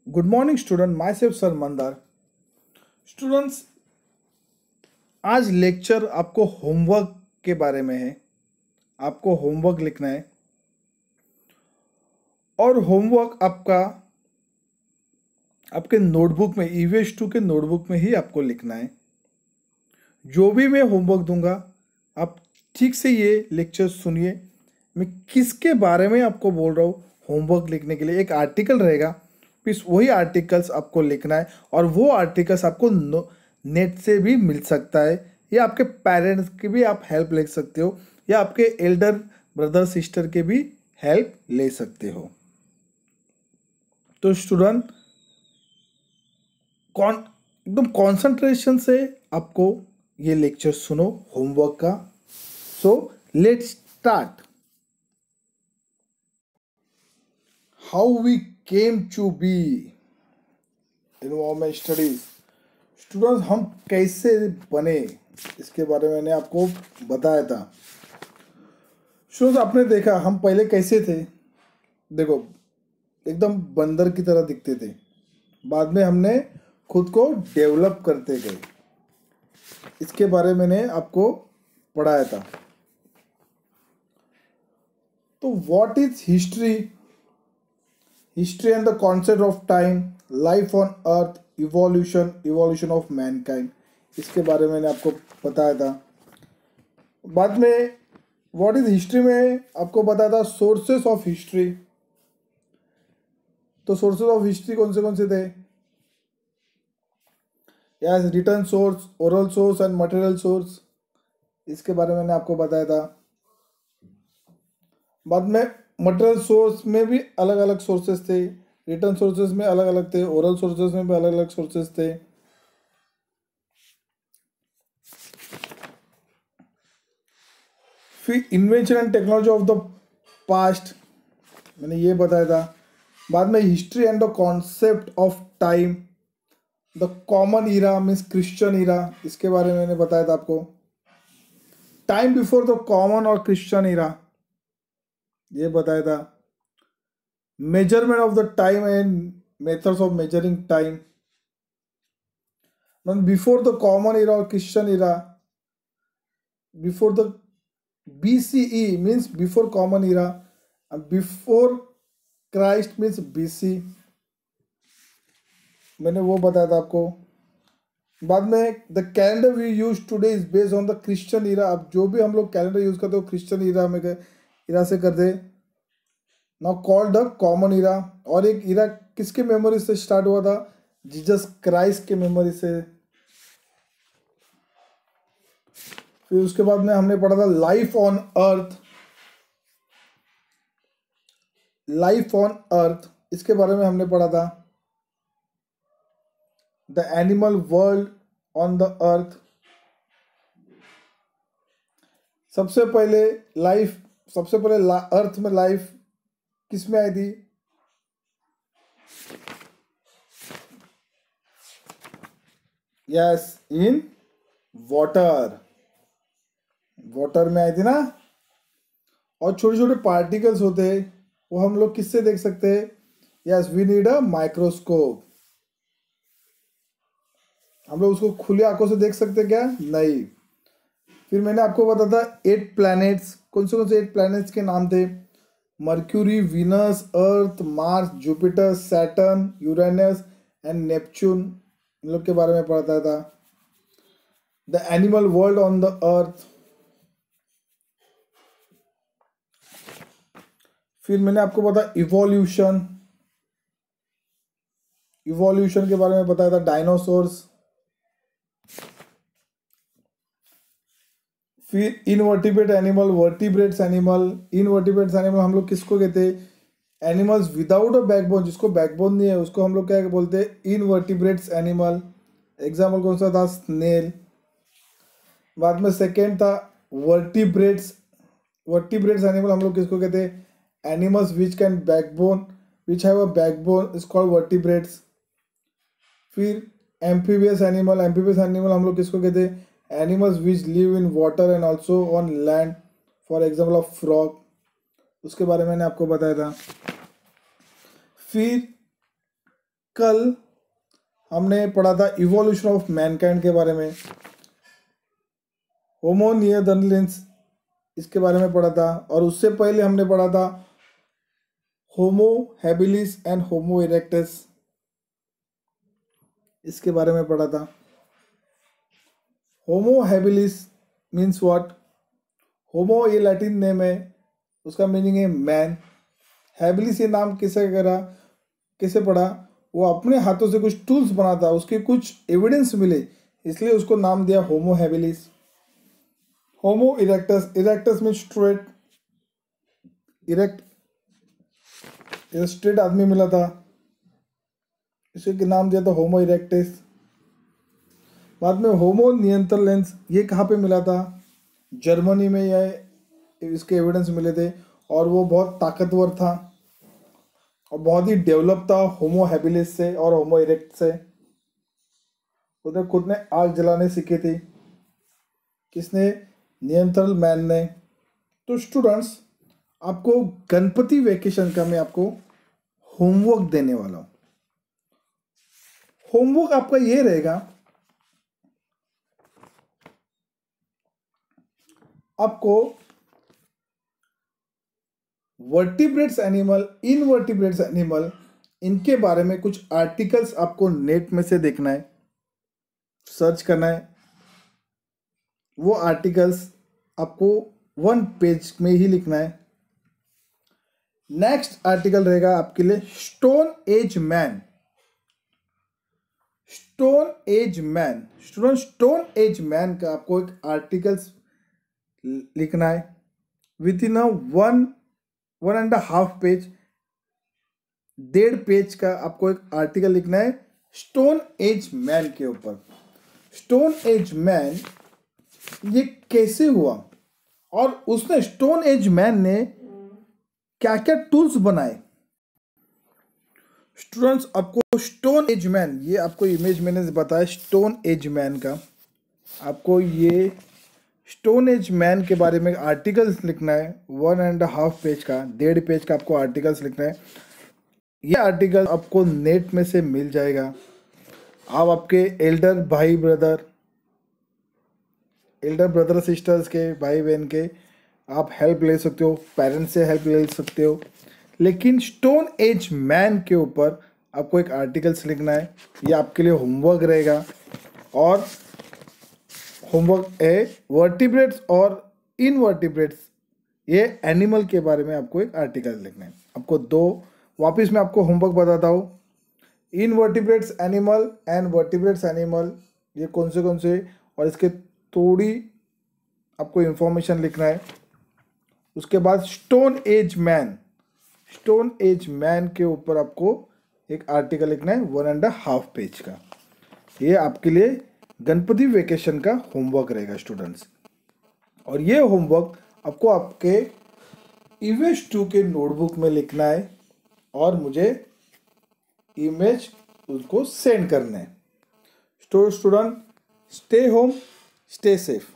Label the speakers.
Speaker 1: Good morning student, my self sir Mandar. Students, आज lecture आपको homework के बारे में है। आपको होमवर्क लिखना है और होमवर्क आपका आपके नोटबुक में EVS 2 के नोटबुक में ही आपको लिखना है। जो भी मैं होमवर्क दूंगा आप ठीक से ये लेक्चर सुनिए। मैं किसके बारे में आपको बोल रहा हूँ होमवर्क लिखने के लिए। एक आर्टिकल रहेगा, प्लीज वही आर्टिकल्स आपको लिखना है और वो आर्टिकल्स आपको नेट से भी मिल सकता है या आपके पेरेंट्स की भी आप हेल्प ले सकते हो या आपके एल्डर ब्रदर सिस्टर के भी हेल्प ले सकते हो। तो स्टूडेंट एकदम कॉन्सेंट्रेशन से आपको ये लेक्चर सुनो होमवर्क का। So let's start. How we came to be involvement studies. Students, हम कैसे बने इसके बारे में मैंने आपको बताया था। स्टूडेंट्स, आपने देखा हम पहले कैसे थे। देखो, एकदम बंदर की तरह दिखते थे। बाद में हमने खुद को डेवलप करते गए। इसके बारे में मैंने आपको पढ़ाया था। तो what is history? History and the concept of time, life on earth, evolution of Mankind. इसके बारे में मैंने आपको बताया था। बाद में व्हाट इज हिस्ट्री में आपको बताया था सोर्सेस ऑफ हिस्ट्री। तो सोर्सेस ऑफ हिस्ट्री कौन से थे? Yes, return source, oral source and material source. इसके बारे में मैंने आपको बताया था। बाद में मटेरियल सोर्स में भी अलग अलग सोर्सेस थे, रिटर्न सोर्सेस में अलग अलग थे, ओरल सोर्सेस में भी अलग अलग सोर्सेस थे। फिर invention and technology of the past, मैंने ये बताया था। बाद में history and the concept of time, the common era means Christian era. इसके बारे में मैंने बताया था आपको। टाइम बिफोर द कॉमन और क्रिश्चियन ईरा, ये बताया था। Measurement of the time and methods of measuring time, before the common era और Christian era. Before the BCE means before common era and before Christ means BC, मैंने वो बताया था आपको। बाद में the calendar we use today is based on the Christian era. अब जो भी हम लोग कैलेंडर यूज करते हो क्रिश्चियन ईरा में ईरा से करते। Now called the common era. और एक ईरा किसके मेमोरी से स्टार्ट हुआ था? जीसस क्राइस्ट के मेमोरी से। फिर उसके बाद में हमने पढ़ा था life on earth. Life on earth, इसके बारे में हमने पढ़ा था। The animal world on the अर्थ। सबसे पहले अर्थ में लाइफ किस में आई थी? Yes, in water. वाटर में आई थी ना। और छोटे छोटे पार्टिकल्स होते हैं, वो हम लोग किससे देख सकते हैं? Yes, we need a microscope. हम लोग उसको खुली आंखों से देख सकते हैं क्या? नहीं। फिर मैंने आपको बताया था 8 प्लैनेट्स। कौन से 8 प्लैनेट्स के नाम थे? Mercury, Venus, Earth, Mars, Jupiter, Saturn, Uranus and Neptune. इन लोग के बारे में पढ़ाता था। The animal world on the earth. फिर मैंने आपको बताया इवोल्यूशन के बारे में बताया था। डायनासोर्स। फिर invertebrate animal, vertebrates animal. Invertebrates animal हम लोग किसको कहते हैं? एनिमल्स विदाउट अ बैकबोन, जिसको बैकबोन नहीं है उसको हम लोग क्या बोलते हैं? Invertebrates animal. एग्जाम्पल कौन सा था? स्नेल। बाद में सेकेंड था वर्टिब्रेट्स। वर्टिब्रेट्स एनिमल हम लोग किसको कहते हैं? Animals which can backbone, which have a backbone is called vertebrates. फिर एम्फीबियस एनिमल हम लोग किसको कहते हैं? Animals which live in water and also on land, for example of frog. उसके बारे में मैंने आपको बताया था। फिर कल हमने पढ़ा था इवोल्यूशन ऑफ मैनकाइंड के बारे में, होमो निएंडरथैलेंस इसके बारे में पढ़ा था, और उससे पहले हमने पढ़ा था Homo habilis and homo erectus, इसके बारे में पढ़ा था। Homo habilis means what? होमो ये लैटिन नेम है, उसका मीनिंग है मैन। हैबिलिस ये नाम कैसे पढ़ा? वो अपने हाथों से कुछ टूल्स बनाता, उसके कुछ एविडेंस मिले, इसलिए उसको नाम दिया Homo habilis. Homo erectus, erectus means straight, erect straight आदमी मिला था, इसे नाम दिया था होमो इरेक्टस। बाद में होमो निएंडरथैलेंस, ये कहाँ पे मिला था? जर्मनी में यह इसके एविडेंस मिले थे, और वो बहुत ताकतवर था और बहुत ही डेवलप था होमो हैबिलिस से और होमो इरेक्ट से। उसने खुद ने आग जलाने सीखी थी। किसने? निएंडरथल मैन ने। तो स्टूडेंट्स, आपको गणपति वेकेशन का मैं आपको होमवर्क देने वाला हूँ। होमवर्क आपका ये रहेगा, आपको वर्टिब्रेट्स एनिमल, इनवर्टिब्रेट्स एनिमल, इनके बारे में कुछ आर्टिकल्स आपको नेट में से देखना है, सर्च करना है। वो आर्टिकल्स आपको 1 पेज में ही लिखना है। नेक्स्ट आर्टिकल रहेगा आपके लिए stone age man. Stone age man, student stone age man का आपको एक आर्टिकल्स लिखना है विद इन 1.5 पेज, 1.5 पेज का आपको एक आर्टिकल लिखना है स्टोन एज मैन के ऊपर। स्टोन एज मैन ये कैसे हुआ, और उसने स्टोन एज मैन ने क्या क्या टूल्स बनाए। स्टूडेंट्स, आपको स्टोन एज मैन, ये आपको इमेज मैंने बताया स्टोन एज मैन का, आपको ये स्टोन एज मैन के बारे में आर्टिकल्स लिखना है 1.5 पेज का, 1.5 पेज का आपको आर्टिकल्स लिखना है। ये आर्टिकल आपको नेट में से मिल जाएगा। आप आपके एल्डर ब्रदर सिस्टर्स के, भाई बहन के आप हेल्प ले सकते हो, पेरेंट्स से हेल्प ले सकते हो, लेकिन स्टोन एज मैन के ऊपर आपको एक आर्टिकल्स लिखना है। ये आपके लिए होमवर्क रहेगा, और होमवर्क है वर्टिब्रेट्स और इनवर्टिब्रेट्स, ये एनिमल के बारे में आपको एक आर्टिकल लिखना है। आपको वापस मैं आपको होमवर्क बताता हूँ। Invertebrates animal and vertebrates animal, ये कौन से, और इसके थोड़ी आपको इंफॉर्मेशन लिखना है। उसके बाद स्टोन एज मैन के ऊपर आपको एक आर्टिकल लिखना है 1.5 पेज का। ये आपके लिए गणपति वेकेशन का होमवर्क रहेगा स्टूडेंट्स। और ये होमवर्क आपको आपके ईवीएस 2 के नोटबुक में लिखना है, और मुझे इमेज उसको सेंड करना है। Student, stay home, stay safe.